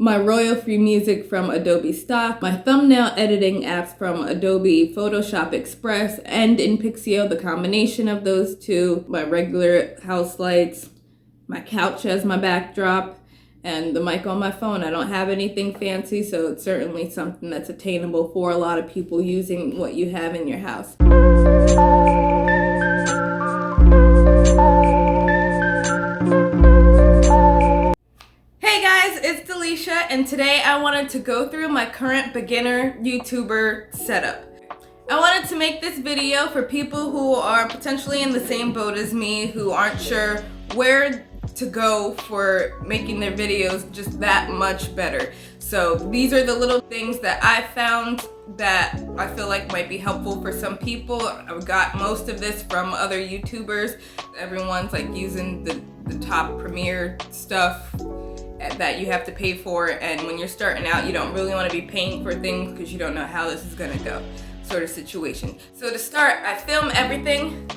my royal-free music from Adobe stock, my thumbnail editing apps from Adobe Photoshop Express and in Pixio, the combination of those two, my regular house lights, my couch as my backdrop, and the mic on my phone. I don't have anything fancy, so it's certainly something that's attainable for a lot of people using what you have in your house. Hey guys, it's Delisha, and today I wanted to go through my current beginner YouTuber setup. I wanted to make this video for people who are potentially in the same boat as me, who aren't sure where to go for making their videos just that much better. So these are the little things that I found that I feel like might be helpful for some people. I've got most of this from other YouTubers. Everyone's like using the top premier stuff that you have to pay for, and when you're starting out you don't really want to be paying for things because you don't know how this is gonna go, sort of situation. So to start, I film everything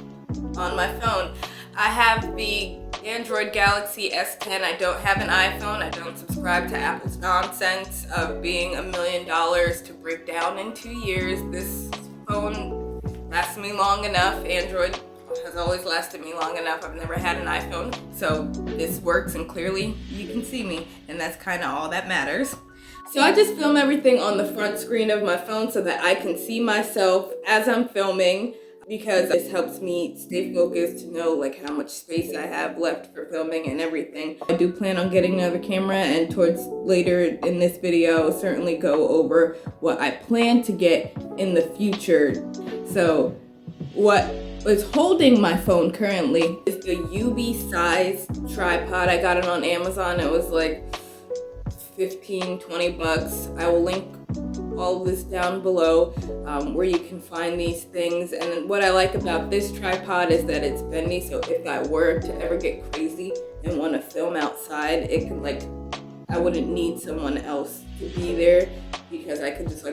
on my phone. I have the Android Galaxy S10. I don't have an iPhone. I don't subscribe to Apple's nonsense of being $1 million to break down in 2 years. This phone lasts me long enough. Android has always lasted me long enough. I've never had an iPhone, so this works, and clearly you can see me, and that's kind of all that matters. So I just film everything on the front screen of my phone so that I can see myself as I'm filming, because this helps me stay focused to know like how much space I have left for filming and everything. I do plan on getting another camera, and towards later in this video I'll certainly go over what I plan to get in the future. So what is holding my phone currently is the UB size tripod. I got it on Amazon. It was like 15-20 bucks. I will link all of this down below where you can find these things. And what I like about this tripod is that it's bendy, so if I were to ever get crazy and want to film outside, it can I wouldn't need someone else to be there, because I could just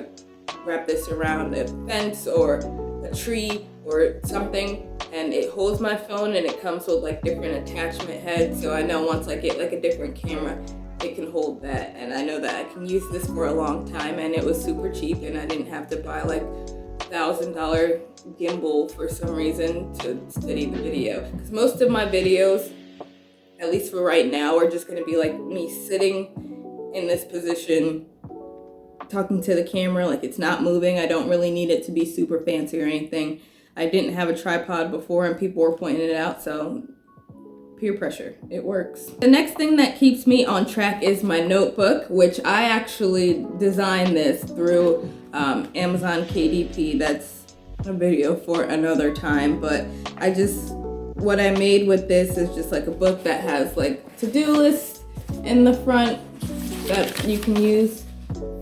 wrap this around a fence or a tree or something, and it holds my phone, and it comes with different attachment heads, so I know once I get a different camera, it can hold that, and I know that I can use this for a long time, and it was super cheap, and I didn't have to buy $1,000 gimbal for some reason to steady the video. Because most of my videos, at least for right now, are just gonna be me sitting in this position, talking to the camera, it's not moving. I don't really need it to be super fancy or anything. I didn't have a tripod before, and people were pointing it out, so peer pressure, it works. The next thing that keeps me on track is my notebook, which I actually designed this through Amazon KDP. That's a video for another time, but what I made with this is just a book that has to-do lists in the front that you can use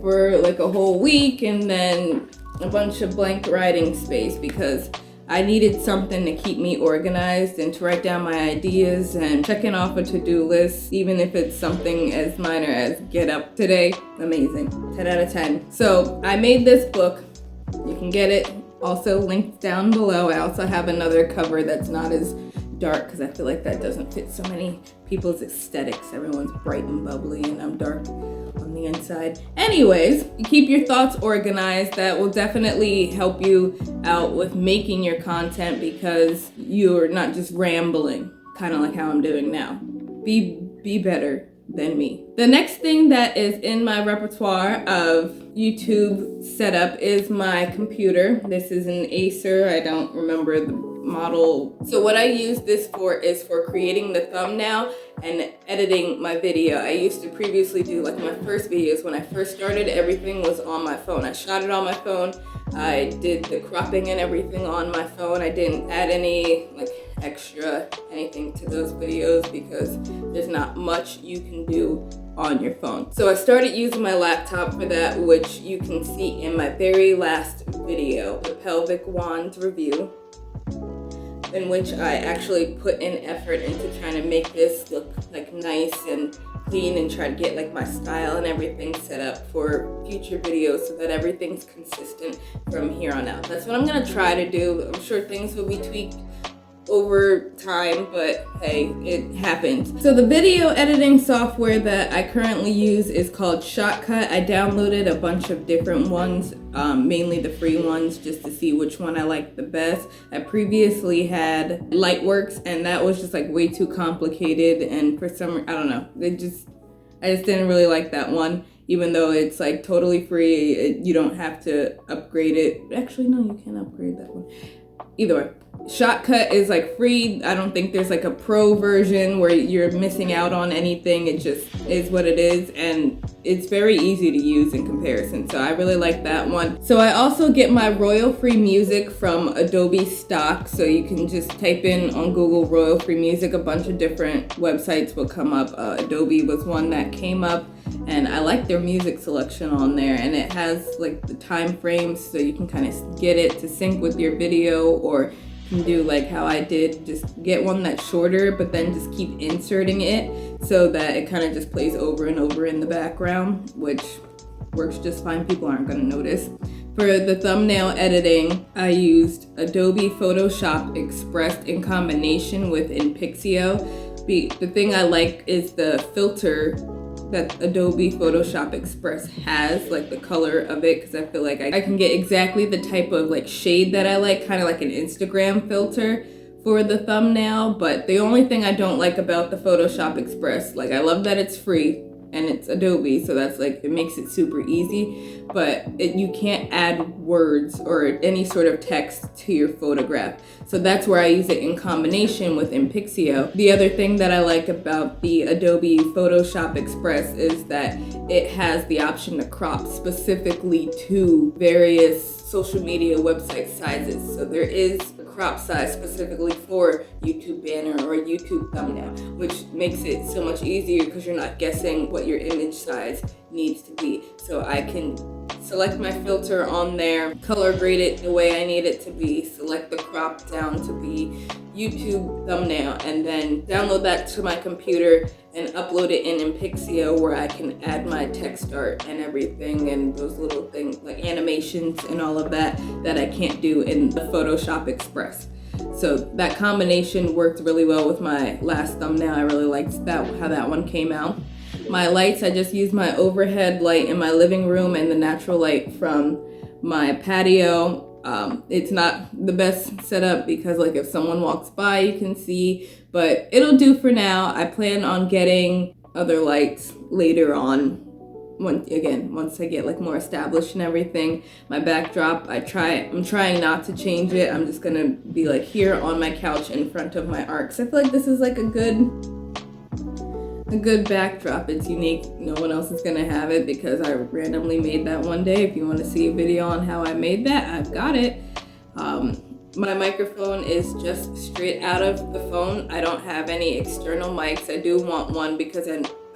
for a whole week, and then a bunch of blank writing space, because I needed something to keep me organized and to write down my ideas and checking off a to-do list, even if it's something as minor as get up today. Amazing, 10 out of 10. So I made this book. You can get it also linked down below. I also have another cover that's not as dark, because I feel like that doesn't fit so many people's aesthetics. Everyone's bright and bubbly, and I'm dark on the inside. Anyways, you keep your thoughts organized. That will definitely help you out with making your content, because you're not just rambling, kind of like how I'm doing now. Be better than me. The next thing that is in my repertoire of YouTube setup is my computer. This is an Acer. I don't remember the model. So what I use this for is for creating the thumbnail and editing my video. I used to previously do my first videos. When I first started, everything was on my phone. I shot it on my phone. I did the cropping and everything on my phone. I didn't add any extra anything to those videos, because there's not much you can do on your phone. So I started using my laptop for that, which you can see in my very last video, the pelvic wands review, in which I actually put in effort into trying to make this look nice and clean, and try to get my style and everything set up for future videos so that everything's consistent from here on out. That's what I'm gonna try to do. I'm sure things will be tweaked over time, but hey, it happens. So the video editing software that I currently use is called Shotcut. I downloaded a bunch of different ones, mainly the free ones, just to see which one I liked the best. I previously had Lightworks, and that was just like way too complicated, and for some, I don't know, I just didn't really like that one. Even though it's like totally free, you don't have to upgrade it. Actually, no, you can't upgrade that one. Either way, Shotcut is like free. I don't think there's like a pro version where you're missing out on anything. It just is what it is, and it's very easy to use in comparison. So I really like that one. So I also get my royal-free music from Adobe stock. So you can just type in on Google royal-free music. A bunch of different websites will come up. Adobe was one that came up, and I like their music selection on there, and it has like the time frames so you can kind of get it to sync with your video, or you can do like how I did, just get one that's shorter but then just keep inserting it so that it kind of just plays over and over in the background, which works just fine. People aren't going to notice. For the thumbnail editing, I used Adobe Photoshop Express in combination with InPixio. The thing I like is the filter that Adobe Photoshop Express has, like the color of it, because I feel like I can get exactly the type of like shade that I like, kind of like an Instagram filter for the thumbnail. But the only thing I don't like about the Photoshop Express, like I love that it's free and it's Adobe, so that's like, it makes it super easy, but you can't add words or any sort of text to your photograph. So that's where I use it in combination with InPixio. The other thing that I like about the Adobe Photoshop Express is that it has the option to crop specifically to various social media website sizes. So there is a crop size specifically for YouTube banner or YouTube thumbnail, which makes it so much easier because you're not guessing what your image size needs to be. So I can select my filter on there, color grade it the way I need it to be, select the crop down to be YouTube thumbnail, and then download that to my computer and upload it in InPixio, where I can add my text art and everything, and those little things like animations and all of that I can't do in the Photoshop Express. So that combination worked really well with my last thumbnail. I really liked that, how that one came out. My lights, I just used my overhead light in my living room and the natural light from my patio. It's not the best setup because like if someone walks by you can see, but it'll do for now. I plan on getting other lights later on, once I get like more established and everything. My backdrop, I'm trying not to change it. I'm just gonna be like here on my couch in front of my art, because I feel like this is like a good backdrop. It's unique. No one else is gonna have it because I randomly made that one day. If you want to see a video on how I made that, I've got it. My microphone is just straight out of the phone. I don't have any external mics. I do want one because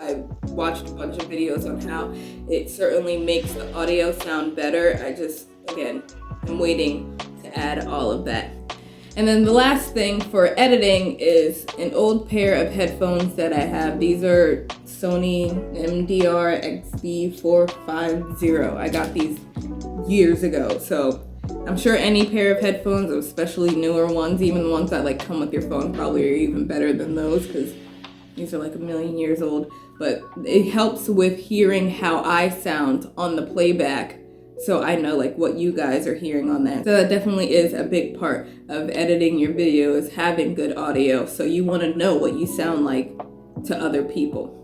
I watched a bunch of videos on how it certainly makes the audio sound better. I'm waiting to add all of that. And then the last thing for editing is an old pair of headphones that I have. These are Sony MDR XB450. I got these years ago, so I'm sure any pair of headphones, especially newer ones, even the ones that like come with your phone, probably are even better than those because these are like a million years old. But it helps with hearing how I sound on the playback, so I know like what you guys are hearing on that. So that definitely is a big part of editing your video, is having good audio. So you want to know what you sound like to other people.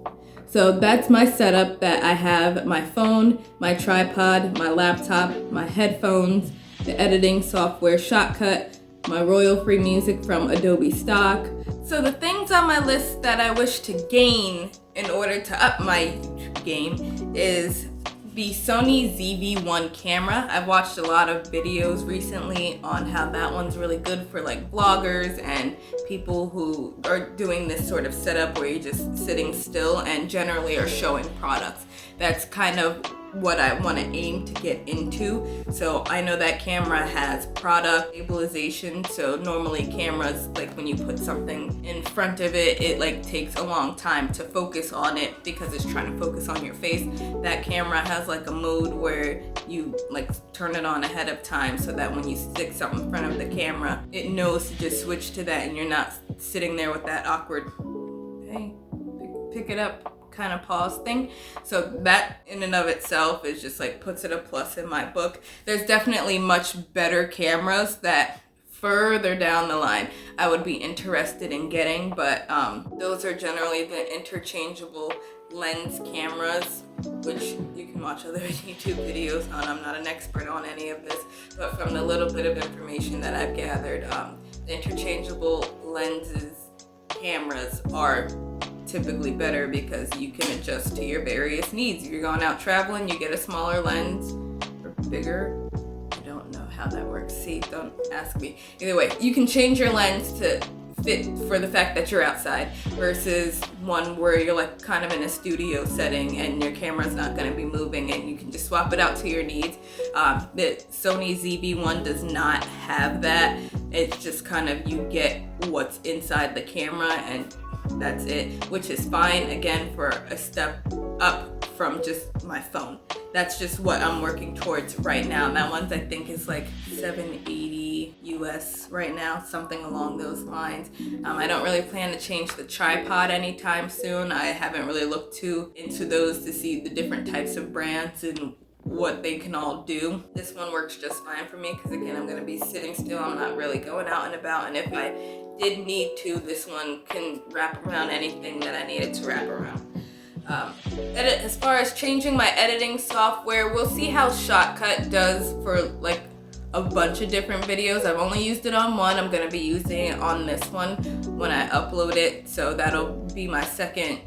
So that's my setup that I have: my phone, my tripod, my laptop, my headphones, the editing software Shotcut, my royal-free music from Adobe stock. So the things on my list that I wish to gain in order to up my YouTube game is the Sony ZV-1 camera. I've watched a lot of videos recently on how that one's really good for like vloggers and people who are doing this sort of setup where you're just sitting still and generally are showing products. that's kind of what I want to aim to get into. So I know that camera has product stabilization, so normally cameras, like when you put something in front of it, it like takes a long time to focus on it because it's trying to focus on your face. That camera has like a mode where you like turn it on ahead of time so that when you stick something in front of the camera, it knows to just switch to that and you're not sitting there with that awkward, hey, pick it up kind of pause thing. So that in and of itself is just like puts it a plus in my book. There's definitely much better cameras that further down the line I would be interested in getting, but those are generally the interchangeable lens cameras, which you can watch other YouTube videos on. I'm not an expert on any of this, but from the little bit of information that I've gathered, the interchangeable lenses cameras are typically better because you can adjust to your various needs. If you're going out traveling, you get a smaller lens or bigger. I don't know how that works. See, don't ask me. Either way, you can change your lens to fit for the fact that you're outside versus one where you're like kind of in a studio setting and your camera's not going to be moving and you can just swap it out to your needs. The Sony ZV-1 does not have that. It's just kind of you get what's inside the camera and that's it, which is fine, again, for a step up from just my phone. That's just what I'm working towards right now. That one's I think is like $780 US right now, something along those lines. I don't really plan to change the tripod anytime soon. I haven't really looked too into those to see the different types of brands and what they can all do. This one works just fine for me because again, I'm going to be sitting still. I'm not really going out and about, and if I did need to, this one can wrap around anything that I needed to wrap around. As far as changing my editing software, we'll see how Shotcut does for like a bunch of different videos. I've only used it on one. I'm going to be using it on this one when I upload it, so that'll be my second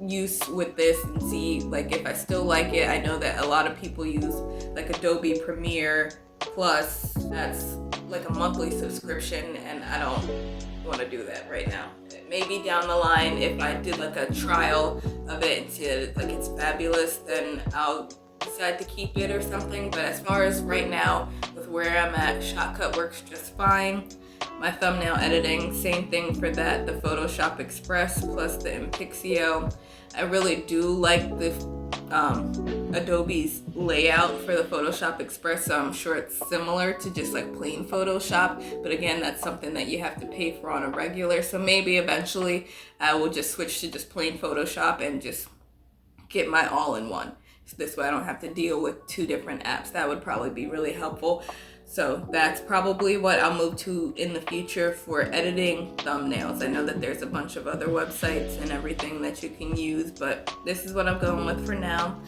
use with this and see like if I still like it. I know that a lot of people use like Adobe Premiere Plus. That's like a monthly subscription and I don't want to do that right now. Maybe down the line if I did like a trial of it and see that like it's fabulous, then I'll decide to keep it or something. But as far as right now with where I'm at, Shotcut works just fine. My thumbnail editing, same thing for that, the Photoshop Express plus the Impixio. I really do like the Adobe's layout for the Photoshop Express, so I'm sure it's similar to just like plain Photoshop, but again, that's something that you have to pay for on a regular, so maybe eventually I will just switch to just plain Photoshop and just get my all-in-one. So this way I don't have to deal with two different apps. That would probably be really helpful. So that's probably what I'll move to in the future for editing thumbnails. I know that there's a bunch of other websites and everything that you can use, but this is what I'm going with for now.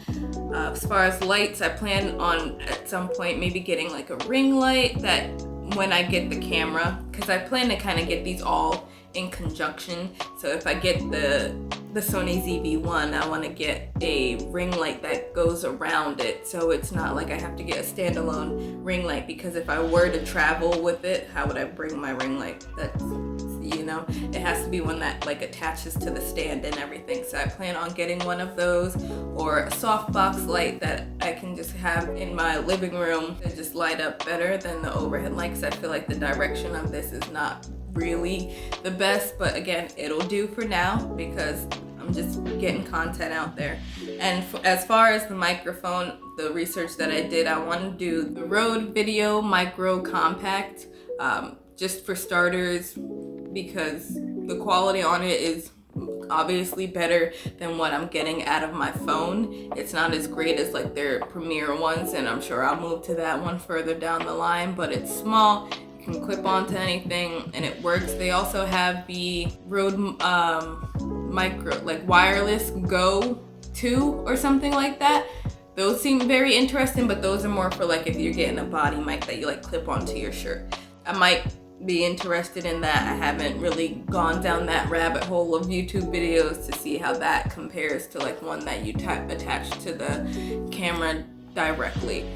As far as lights, I plan on at some point maybe getting like a ring light that when I get the camera, because I plan to kind of get these all in conjunction. So if I get the Sony ZV-1, I want to get a ring light that goes around it, so it's not like I have to get a standalone ring light, because if I were to travel with it, how would I bring my ring light? That's, you know, it has to be one that like attaches to the stand and everything. So I plan on getting one of those, or a softbox light that I can just have in my living room to just light up better than the overhead light, because I feel like the direction of this is not really the best, but again, it'll do for now because I'm just getting content out there. And as far as the microphone, the research that I did, I want to do the Rode Video Micro Compact, just for starters, because the quality on it is obviously better than what I'm getting out of my phone. It's not as great as like their Premiere ones, and I'm sure I'll move to that one further down the line, but it's small. Can clip onto anything and it works. They also have the Rode micro, like wireless Go 2 or something like that. Those seem very interesting, but those are more for like if you're getting a body mic that you like clip onto your shirt. I might be interested in that. I haven't really gone down that rabbit hole of YouTube videos to see how that compares to like one that you attach to the camera directly.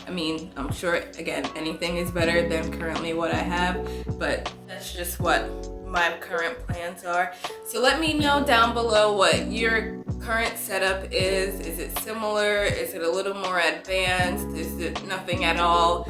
I mean, I'm sure, again, anything is better than currently what I have, but that's just what my current plans are. So let me know down below what your current setup is. Is it similar? Is it a little more advanced? Is it nothing at all?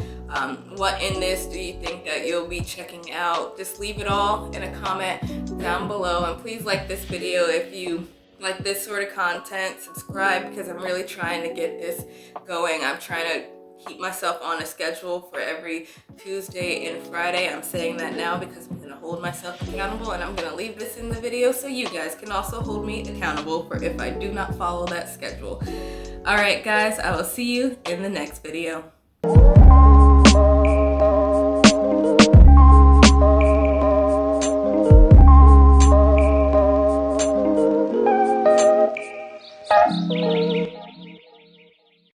What in this do you think that you'll be checking out? Just leave it all in a comment down below, and please like this video if you like this sort of content. Subscribe, because I'm really trying to get this going. I'm trying to keep myself on a schedule for every Tuesday and Friday. I'm saying that now because I'm gonna hold myself accountable, and I'm gonna leave this in the video so you guys can also hold me accountable for if I do not follow that schedule. All right, guys, I will see you in the next video.